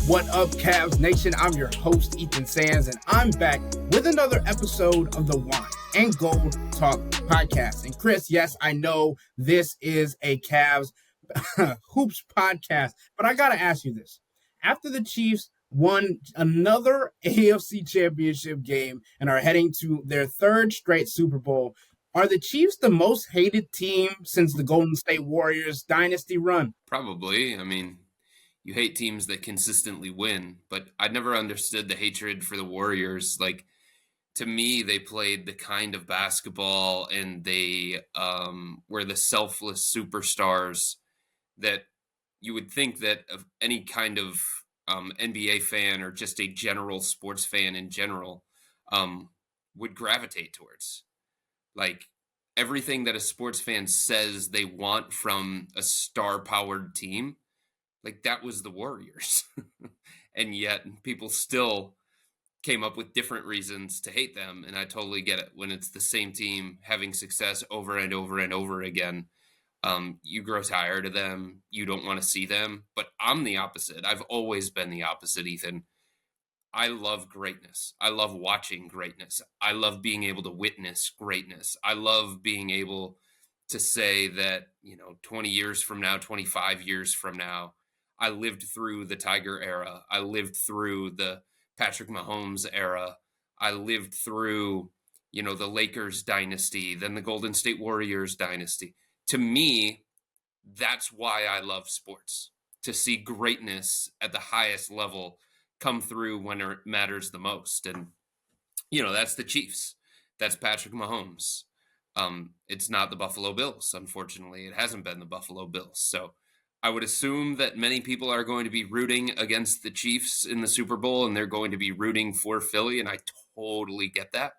What up, Cavs Nation? I'm your host, Ethan Sands, and I'm back with another episode of the Wine and Gold Talk podcast. And Chris, yes, I know this is a Cavs hoops podcast, but I got to ask you this. After the Chiefs won another AFC championship game and are heading to their third straight Super Bowl, are the Chiefs the most hated team since the Golden State Warriors dynasty run? Probably. I mean, you hate teams that consistently win, but I never understood the hatred for the Warriors. Like, to me, they played the kind of basketball and they were the selfless superstars that you would think that of any kind of NBA fan or just a general sports fan in general would gravitate towards. Like, everything that a sports fan says they want from a star-powered team, like, that was the Warriors. And yet people still came up with different reasons to hate them. And I totally get it. When it's the same team having success over and over and over again, you grow tired of them. You don't want to see them. But I'm the opposite. I've always been the opposite, Ethan. I love greatness. I love watching greatness. I love being able to witness greatness. I love being able to say that, 20 years from now, 25 years from now, I lived through the Tiger era. I lived through the Patrick Mahomes era. I lived through, the Lakers dynasty, then the Golden State Warriors dynasty. To me, that's why I love sports, to see greatness at the highest level come through when it matters the most. And, that's the Chiefs. That's Patrick Mahomes. It's not the Buffalo Bills, unfortunately. It hasn't been the Buffalo Bills. So I would assume that many people are going to be rooting against the Chiefs in the Super Bowl, and they're going to be rooting for Philly, and I totally get that.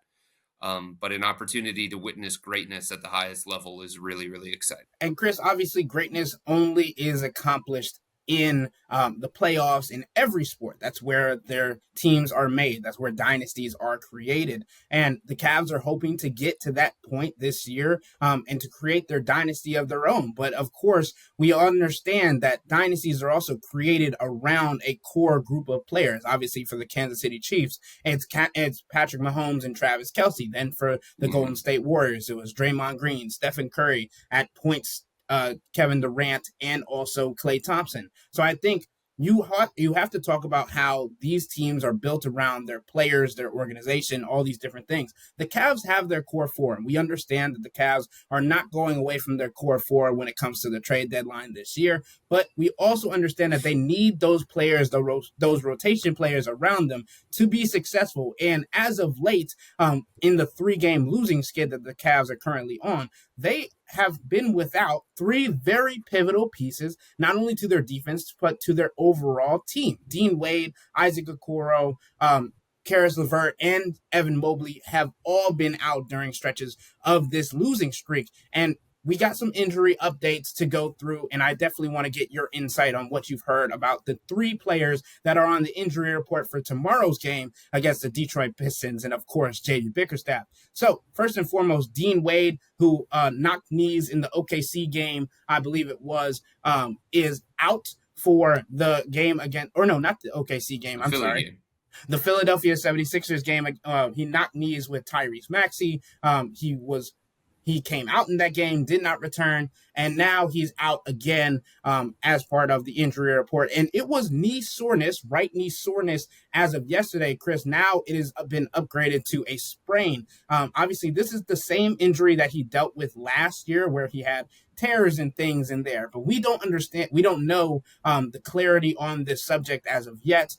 But an opportunity to witness greatness at the highest level is really, really exciting. And Chris, obviously, greatness only is accomplished in the playoffs in every sport. That's where their teams are made. That's where dynasties are created. And the Cavs are hoping to get to that point this year and to create their dynasty of their own. But of course, we understand that dynasties are also created around a core group of players. Obviously, for the Kansas City Chiefs, it's Patrick Mahomes and Travis Kelce. Then for the Golden State Warriors, it was Draymond Green, Stephen Curry at points, Kevin Durant, and also Klay Thompson. So I think you have to talk about how these teams are built around their players, their organization, all these different things. The Cavs have their core four, and we understand that the Cavs are not going away from their core four when it comes to the trade deadline this year. But we also understand that they need those players, those rotation players around them to be successful. And as of late, in the 3-game losing skid that the Cavs are currently on, they have been without 3 very pivotal pieces, not only to their defense, but to their overall team. Dean Wade, Isaac Okoro, Caris LeVert, and Evan Mobley have all been out during stretches of this losing streak. And we got some injury updates to go through, and I definitely want to get your insight on what you've heard about the 3 players that are on the injury report for tomorrow's game against the Detroit Pistons, and of course, J.D. Bickerstaff. So first and foremost, Dean Wade, who knocked knees in the OKC game, I believe it was, is out for the game again, or no, not the OKC game, I'm sorry. Game. The Philadelphia 76ers game, he knocked knees with Tyrese Maxey. He came out in that game, did not return, and now he's out again as part of the injury report. And it was knee soreness, right knee soreness as of yesterday, Chris. Now it has been upgraded to a sprain. Obviously, this is the same injury that he dealt with last year where he had tears and things in there, but we don't know the clarity on this subject as of yet.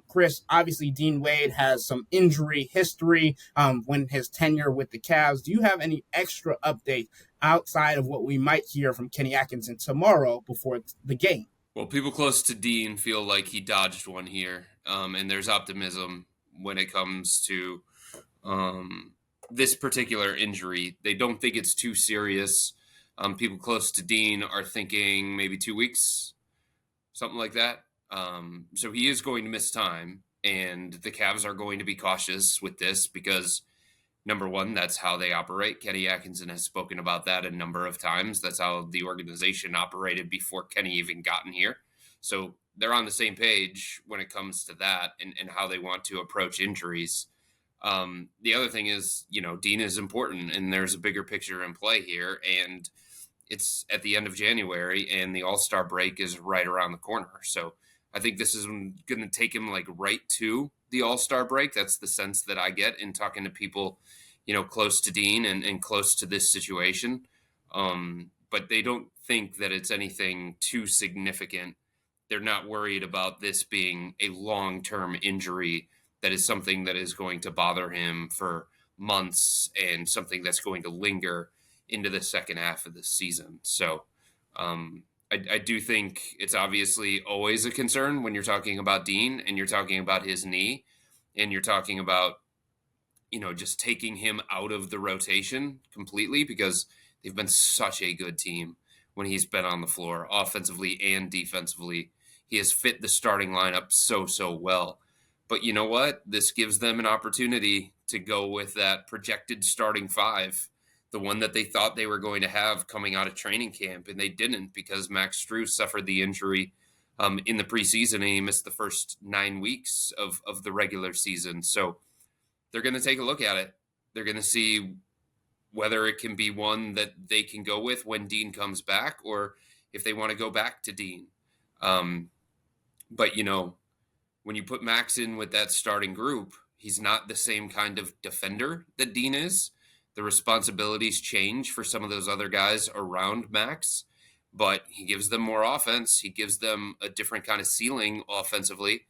Chris, obviously Dean Wade has some injury history when his tenure with the Cavs. Do you have any extra update outside of what we might hear from Kenny Atkinson tomorrow before the game? Well, people close to Dean feel like he dodged one here, and there's optimism when it comes to this particular injury. They don't think it's too serious. People close to Dean are thinking maybe 2 weeks, something like that. So he is going to miss time, and the Cavs are going to be cautious with this because, number one, that's how they operate. Kenny Atkinson has spoken about that a number of times. That's how the organization operated before Kenny even gotten here. So they're on the same page when it comes to that and how they want to approach injuries. The other thing is, Dean is important, and there's a bigger picture in play here, and it's at the end of January, and the All-Star break is right around the corner. So I think this is going to take him like right to the All-Star break. That's the sense that I get in talking to people, close to Dean and close to this situation. But they don't think that it's anything too significant. They're not worried about this being a long-term injury that is something that is going to bother him for months and something that's going to linger into the second half of the season. So I do think it's obviously always a concern when you're talking about Dean and you're talking about his knee and you're talking about, just taking him out of the rotation completely, because they've been such a good team when he's been on the floor, offensively and defensively. He has fit the starting lineup so well. But you know what? This gives them an opportunity to go with that projected starting five, the one that they thought they were going to have coming out of training camp, and they didn't because Max Strus suffered the injury in the preseason, and he missed the first 9 weeks of the regular season. So they're going to take a look at it. They're going to see whether it can be one that they can go with when Dean comes back, or if they want to go back to Dean. But, when you put Max in with that starting group, he's not the same kind of defender that Dean is. The responsibilities change for some of those other guys around Max, but he gives them more offense. He gives them a different kind of ceiling offensively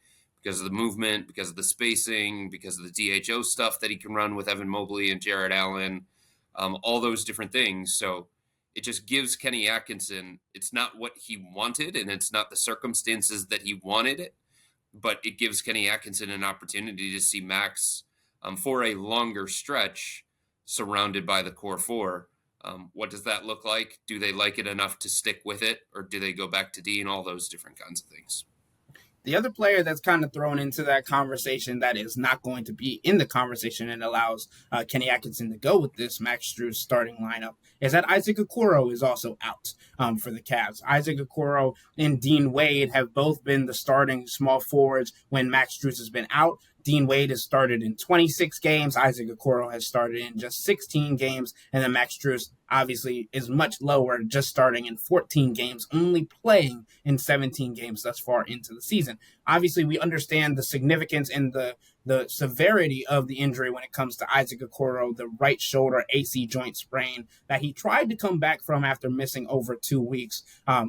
because of the movement, because of the spacing, because of the DHO stuff that he can run with Evan Mobley and Jared Allen, all those different things. So it just gives Kenny Atkinson, it's not what he wanted and it's not the circumstances that he wanted it, but it gives Kenny Atkinson an opportunity to see Max for a longer stretch surrounded by the core four. What does that look like? Do they like it enough to stick with it, or do they go back to Dean? All those different kinds of things. The other player that's kind of thrown into that conversation that is not going to be in the conversation and allows Kenny Atkinson to go with this Max Strus starting lineup is that Isaac Okoro is also out for the Cavs. Isaac Okoro and Dean Wade have both been the starting small forwards when Max Strus has been out. Dean Wade has started in 26 games. Isaac Okoro has started in just 16 games. And then Max Strus obviously is much lower, just starting in 14 games, only playing in 17 games thus far into the season. Obviously, we understand the significance and the severity of the injury when it comes to Isaac Okoro, the right shoulder AC joint sprain that he tried to come back from after missing over 2 weeks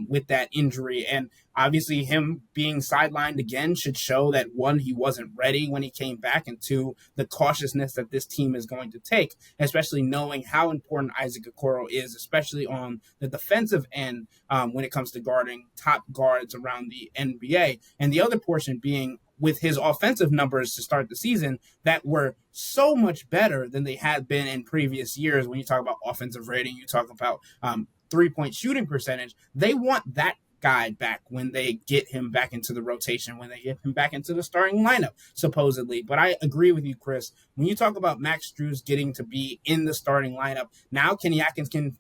with that injury. And obviously, him being sidelined again should show that, one, he wasn't ready when he came back, and two, the cautiousness that this team is going to take, especially knowing how important Isaac Okoro is, especially on the defensive end when it comes to guarding top guards around the NBA. And the other portion being with his offensive numbers to start the season that were so much better than they had been in previous years. When you talk about offensive rating, you talk about 3-point shooting percentage. They want that guy back when they get him back into the rotation, when they get him back into the starting lineup, supposedly. But I agree with you, Chris. When you talk about Max Strus getting to be in the starting lineup, now Kenny Atkinson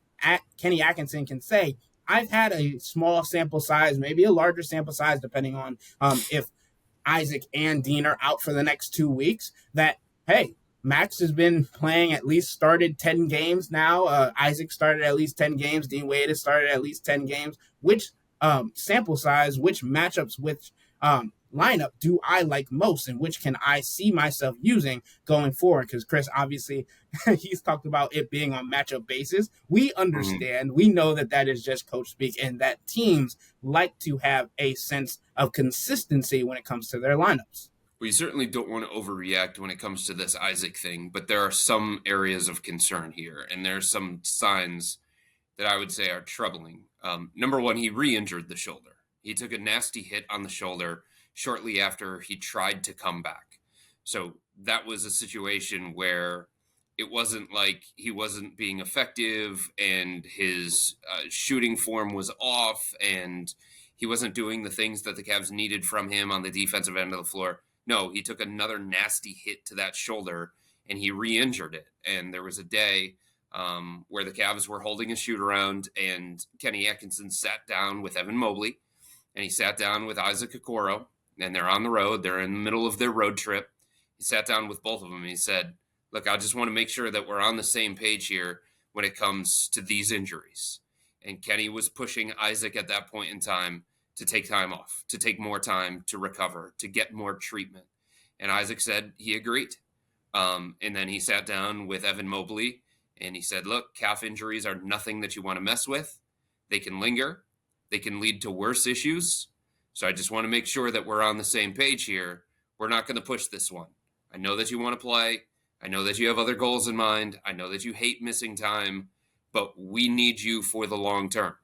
can say, I've had a small sample size, maybe a larger sample size, depending on if Isaac and Dean are out for the next 2 weeks, that, hey, Max has been playing, at least started 10 games now. Isaac started at least 10 games. Dean Wade has started at least 10 games. Which sample size, which matchups, which lineup do I like most, and which can I see myself using going forward? Because Chris, obviously, he's talked about it being on matchup basis. We understand, we know that is just coach speak, and that teams like to have a sense of consistency when it comes to their lineups. We certainly don't want to overreact when it comes to this Isaac thing, but there are some areas of concern here, and there are some signs that I would say are troubling. Number one, he re-injured the shoulder. He took a nasty hit on the shoulder shortly after he tried to come back. So that was a situation where it wasn't like he wasn't being effective and his shooting form was off and he wasn't doing the things that the Cavs needed from him on the defensive end of the floor. No, he took another nasty hit to that shoulder and he re-injured it. And there was a day where the Cavs were holding a shoot around and Kenny Atkinson sat down with Evan Mobley and he sat down with Isaac Okoro, and they're on the road. They're in the middle of their road trip. He sat down with both of them, and he said, look, I just want to make sure that we're on the same page here when it comes to these injuries. And Kenny was pushing Isaac at that point in time to take time off, to take more time to recover, to get more treatment. And Isaac said he agreed. And then he sat down with Evan Mobley, and he said, look, calf injuries are nothing that you want to mess with. They can linger. They can lead to worse issues. So I just want to make sure that we're on the same page here. We're not going to push this one. I know that you want to play. I know that you have other goals in mind. I know that you hate missing time, but we need you for the long term.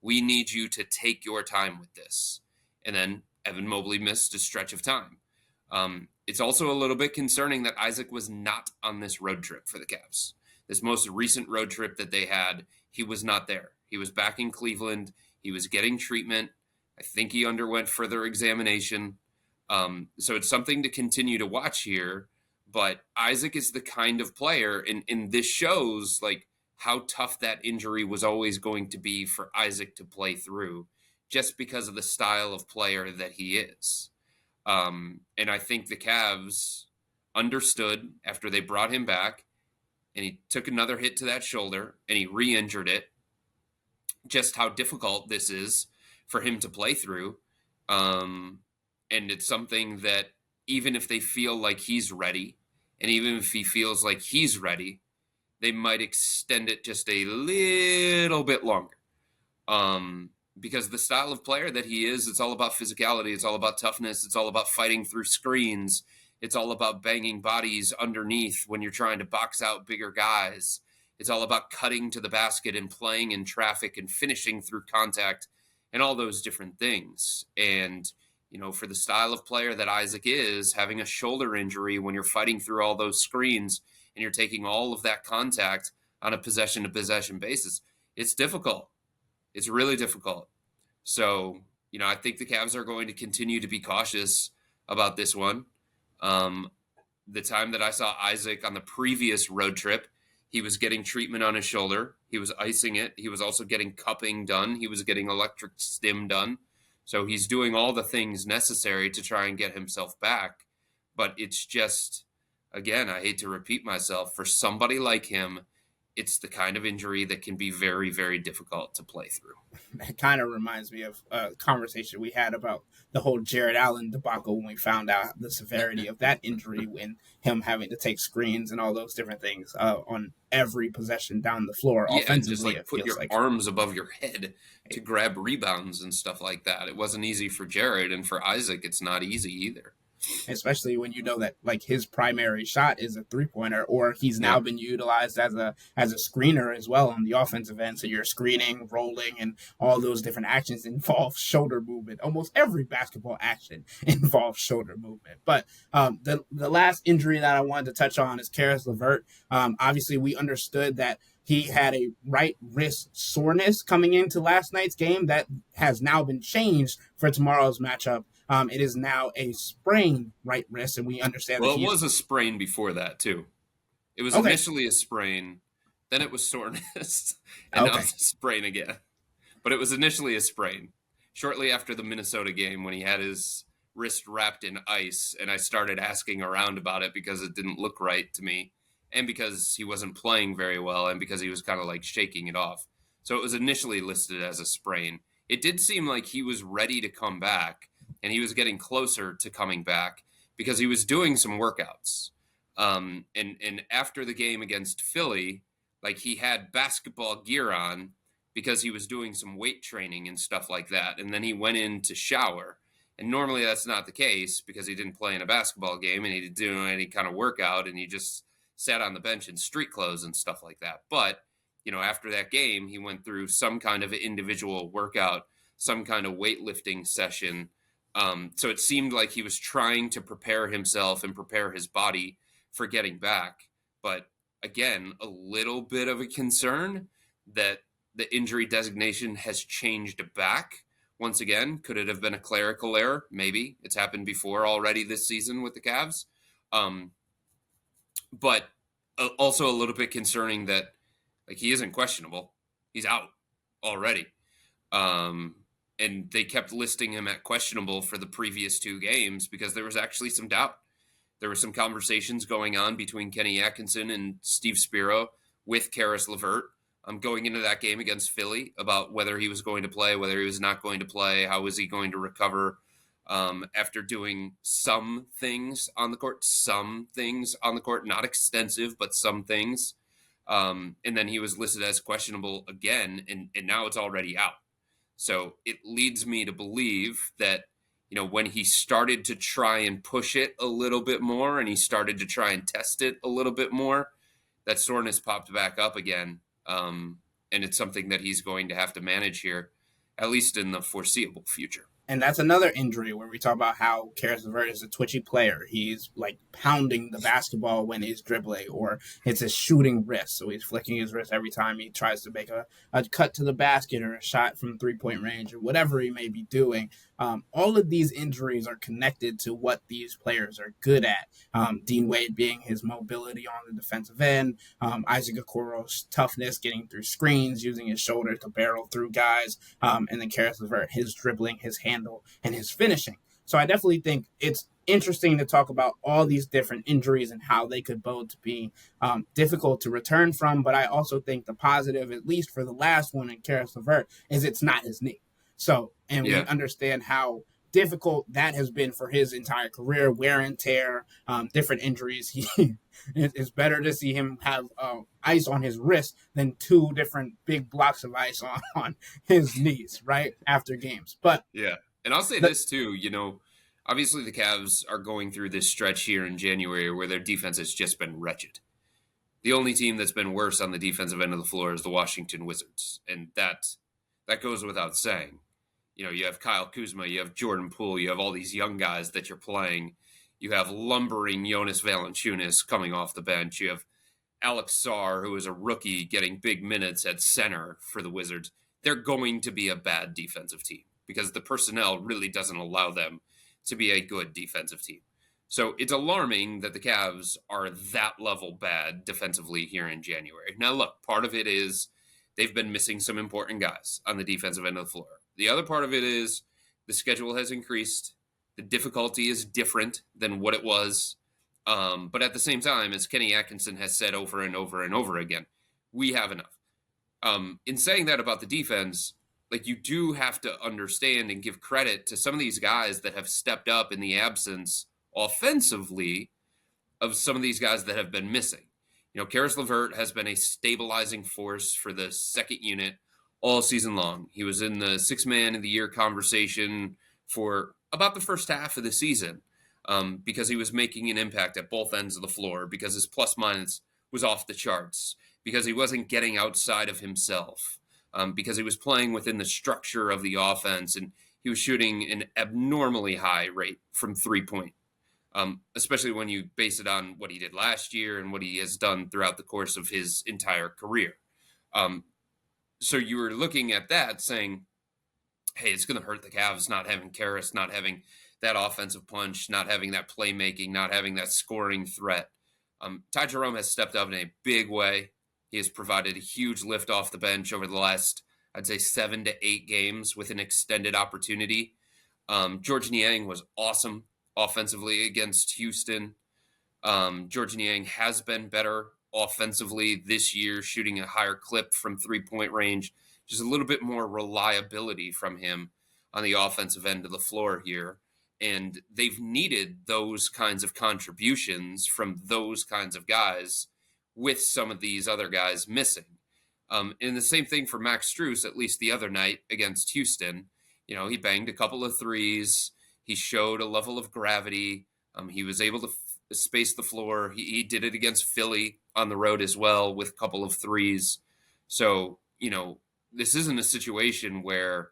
We need you to take your time with this. And then Evan Mobley missed a stretch of time. It's also a little bit concerning that Isaac was not on this road trip for the Cavs. This most recent road trip that they had, he was not there. He was back in Cleveland. He was getting treatment. I think he underwent further examination. So it's something to continue to watch here. But Isaac is the kind of player, and this shows like how tough that injury was always going to be for Isaac to play through, just because of the style of player that he is. And I think the Cavs understood after they brought him back, and he took another hit to that shoulder, and he re-injured it, just how difficult this is for him to play through. And it's something that even if they feel like he's ready, and even if he feels like he's ready, they might extend it just a little bit longer. Because the style of player that he is, it's all about physicality. It's all about toughness. It's all about fighting through screens. It's all about banging bodies underneath when you're trying to box out bigger guys. It's all about cutting to the basket and playing in traffic and finishing through contact and all those different things. And, you know, for the style of player that Isaac is, having a shoulder injury when you're fighting through all those screens and you're taking all of that contact on a possession-to-possession basis, it's difficult. It's really difficult. So, you know, I think the Cavs are going to continue to be cautious about this one. The time that I saw Isaac on the previous road trip, he was getting treatment on his shoulder. He was icing it. He was also getting cupping done. He was getting electric stim done. So he's doing all the things necessary to try and get himself back. But it's just, again, I hate to repeat myself, for somebody like him, it's the kind of injury that can be very, very difficult to play through. It kind of reminds me of a conversation we had about the whole Jared Allen debacle when we found out the severity of that injury, when him having to take screens and all those different things on every possession down the floor. Yeah, offensively, just like put your arms above your head to grab rebounds and stuff like that. It wasn't easy for Jared, and for Isaac, it's not easy either. Especially when you know that like his primary shot is a 3-pointer, or he's now been utilized as a screener as well on the offensive end. So you're screening, rolling, and all those different actions involve shoulder movement. Almost every basketball action involves shoulder movement. But the last injury that I wanted to touch on is Caris LeVert. Obviously, we understood that he had a right wrist soreness coming into last night's game that has now been changed for tomorrow's matchup. It is now a sprained right wrist, and we understand that it was a sprain before that, too. It was initially a sprain, then it was soreness, and now it's a sprain again. But it was initially a sprain. Shortly after the Minnesota game, when he had his wrist wrapped in ice, and I started asking around about it because it didn't look right to me, and because he wasn't playing very well, and because he was kind of like shaking it off. So it was initially listed as a sprain. It did seem like he was ready to come back, and he was getting closer to coming back because he was doing some workouts. And after the game against Philly, like, he had basketball gear on because he was doing some weight training and stuff like that. And then he went in to shower. And normally that's not the case because he didn't play in a basketball game and he didn't do any kind of workout, and he just sat on the bench in street clothes and stuff like that. But, you know, after that game, he went through some kind of individual workout, some kind of weightlifting session. So it seemed like he was trying to prepare himself and prepare his body for getting back. But again, a little bit of a concern that the injury designation has changed back. Once again, could it have been a clerical error? Maybe. It's happened before already this season with the Cavs. But also a little bit concerning that, like, he isn't questionable. He's out already. And they kept listing him at questionable for the previous 2 games because there was actually some doubt. There were some conversations going on between Kenny Atkinson and Steve Spiro with Caris LeVert going into that game against Philly about whether he was going to play, whether he was not going to play, how was he going to recover after doing some things on the court, not extensive, but some things. And then he was listed as questionable again, and now it's already out. So it leads me to believe that, when he started to try and push it a little bit more and he started to try and test it a little bit more, that soreness popped back up again. And it's something that he's going to have to manage here, at least in the foreseeable future. And that's another injury where we talk about how Caris LeVert is a twitchy player. He's like pounding the basketball when he's dribbling, or it's his shooting wrist. So he's flicking his wrist every time he tries to make a cut to the basket or a shot from 3-point range or whatever he may be doing. All of these injuries are connected to what these players are good at. Dean Wade being his mobility on the defensive end, Isaac Okoro's toughness, getting through screens, using his shoulder to barrel through guys, and then Caris LeVert, his dribbling, his handle, and his finishing. So I definitely think it's interesting to talk about all these different injuries and how they could both be difficult to return from. But I also think the positive, at least for the last one in Caris LeVert, is it's not his knee. So, and we understand how difficult that has been for his entire career, wear and tear, different injuries. It's better to see him have ice on his wrist than 2 different big blocks of ice on his knees, right, after games. But yeah, and I'll say this too, obviously the Cavs are going through this stretch here in January where their defense has just been wretched. The only team that's been worse on the defensive end of the floor is the Washington Wizards, and that goes without saying. You have Kyle Kuzma, you have Jordan Poole, you have all these young guys that you're playing. You have lumbering Jonas Valanciunas coming off the bench. You have Alex Sarr, who is a rookie, getting big minutes at center for the Wizards. They're going to be a bad defensive team because the personnel really doesn't allow them to be a good defensive team. So it's alarming that the Cavs are that level bad defensively here in January. Now, look, part of it is they've been missing some important guys on the defensive end of the floor. The other part of it is the schedule has increased. The difficulty is different than what it was. But at the same time, as Kenny Atkinson has said over and over and over again, we have enough. In saying that about the defense, you do have to understand and give credit to some of these guys that have stepped up in the absence offensively of some of these guys that have been missing. Caris LeVert has been a stabilizing force for the second unit all season long. He was in the 6th man of the year conversation for about the first half of the season because he was making an impact at both ends of the floor, because his plus minus was off the charts, because he wasn't getting outside of himself, because he was playing within the structure of the offense, and he was shooting an abnormally high rate from 3-point, especially when you base it on what he did last year and what he has done throughout the course of his entire career. So you were looking at that saying, hey, it's going to hurt the Cavs not having Caris, not having that offensive punch, not having that playmaking, not having that scoring threat. Ty Jerome has stepped up in a big way. He has provided a huge lift off the bench over the last, I'd say, 7 to 8 games with an extended opportunity. George Niang was awesome offensively against Houston. George Niang has been better offensively this year, shooting a higher clip from 3-point range. Just a little bit more reliability from him on the offensive end of the floor here. And they've needed those kinds of contributions from those kinds of guys with some of these other guys missing. And the same thing for Max Strus, at least the other night against Houston. He banged a couple of threes. He showed a level of gravity. He was able to space the floor. He did it against Philly on the road as well with a couple of threes. So, this isn't a situation where,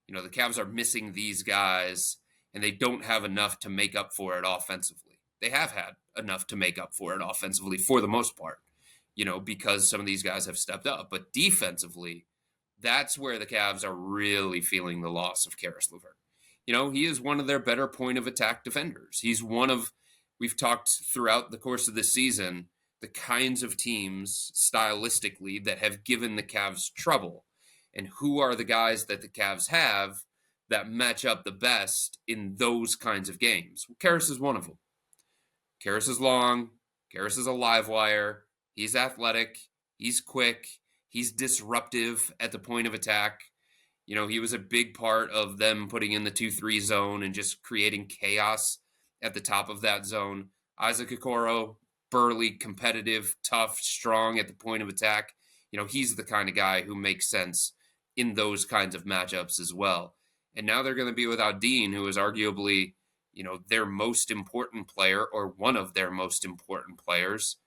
the Cavs are missing these guys and they don't have enough to make up for it offensively. They have had enough to make up for it offensively for the most part, because some of these guys have stepped up. But defensively, that's where the Cavs are really feeling the loss of Caris LeVert. He is one of their better point of attack defenders. He's we've talked throughout the course of this season, the kinds of teams stylistically that have given the Cavs trouble. And who are the guys that the Cavs have that match up the best in those kinds of games. Caris is one of them. Caris is long. Caris is a live wire. He's athletic. He's quick. He's disruptive at the point of attack. You know, he was a big part of them putting in the 2-3 zone and just creating chaos at the top of that zone. Isaac Okoro, burly, competitive, tough, strong at the point of attack. You know, he's the kind of guy who makes sense in those kinds of matchups as well. And now they're going to be without Dean, who is arguably, you know, their most important player or one of their most important players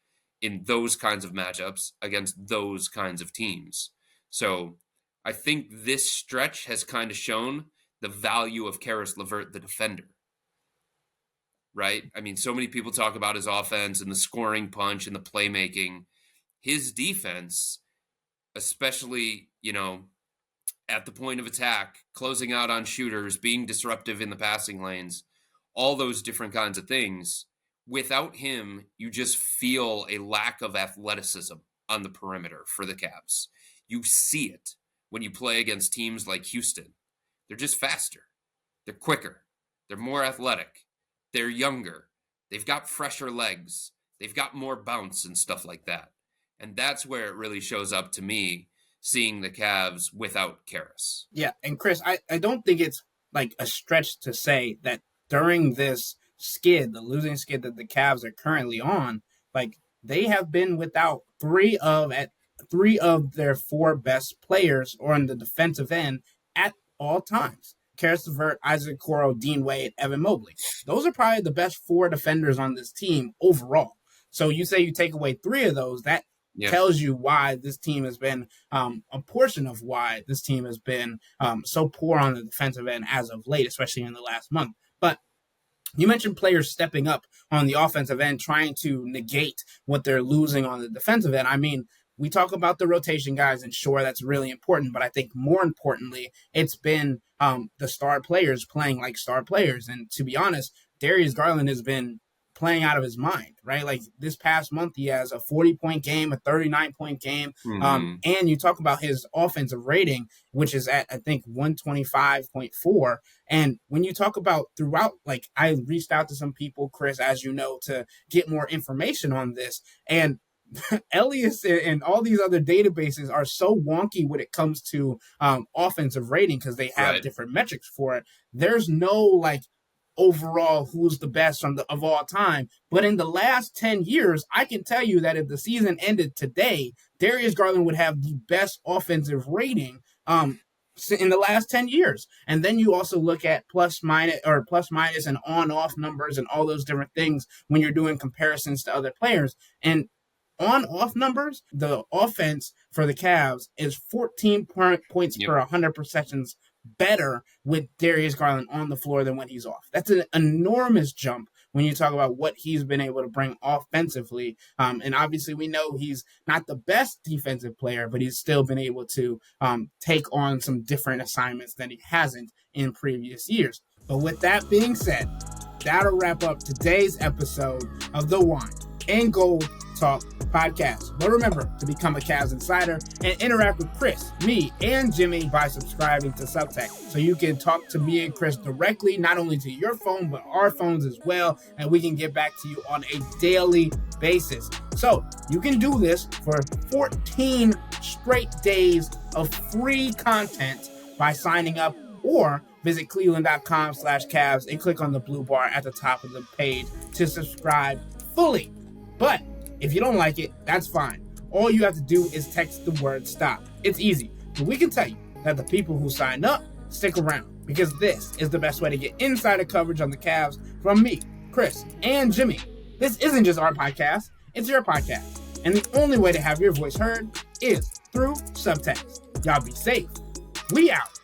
in those kinds of matchups against those kinds of teams. So I think this stretch has kind of shown the value of Caris LeVert, the defender, right? I mean, so many people talk about his offense and the scoring punch and the playmaking. His defense, especially, you know, at the point of attack, closing out on shooters, being disruptive in the passing lanes, all those different kinds of things. Without him, you just feel a lack of athleticism on the perimeter for the Cavs. You see it when you play against teams like Houston. They're just faster. They're quicker. They're more athletic. They're younger. They've got fresher legs. They've got more bounce and stuff like that. And that's where it really shows up to me, seeing the Cavs without Caris. Yeah, and Chris, I don't think it's like a stretch to say that during this skid, the losing skid that the Cavs are currently on, like they have been without three of their four best players on the defensive end at all times. Caris LeVert, Isaac Okoro, Dean Wade, Evan Mobley. Those are probably the best four defenders on this team overall. So you say you take away three of those, that tells you why this team has been, a portion of why this team has been so poor on the defensive end as of late, especially in the last month. But you mentioned players stepping up on the offensive end, trying to negate what they're losing on the defensive end. I mean, we talk about the rotation guys, and sure, that's really important. But I think more importantly, it's been the star players playing like star players. And to be honest, Darius Garland has been playing out of his mind, right? Like this past month, he has a 40-point game, a 39-point game. And you talk about his offensive rating, which is at, I think, 125.4. And when you talk about throughout, like I reached out to some people, Chris, as you know, to get more information on this. And Elias and all these other databases are so wonky when it comes to offensive rating because they have different metrics for it. There's no like overall who's the best of all time. But in the last 10 years, I can tell you that if the season ended today, Darius Garland would have the best offensive rating in the last 10 years. And then you also look at plus minus and on-off numbers and all those different things when you're doing comparisons to other players. And on-off numbers, the offense for the Cavs is 14 points per 100 possessions better with Darius Garland on the floor than when he's off. That's an enormous jump when you talk about what he's been able to bring offensively. And obviously we know he's not the best defensive player, but he's still been able to take on some different assignments that he hasn't in previous years. But with that being said, that'll wrap up today's episode of the Wine and Gold Talk podcast. But remember to become a Cavs Insider and interact with Chris, me, and Jimmy by subscribing to Subtext. So you can talk to me and Chris directly, not only to your phone, but our phones as well. And we can get back to you on a daily basis. So you can do this for 14 straight days of free content by signing up, or visit cleveland.com/Cavs and click on the blue bar at the top of the page to subscribe fully. But if you don't like it, that's fine. All you have to do is text the word STOP. It's easy. But we can tell you that the people who signed up stick around, because this is the best way to get insider coverage on the Cavs from me, Chris, and Jimmy. This isn't just our podcast, it's your podcast. And the only way to have your voice heard is through Subtext. Y'all be safe. We out.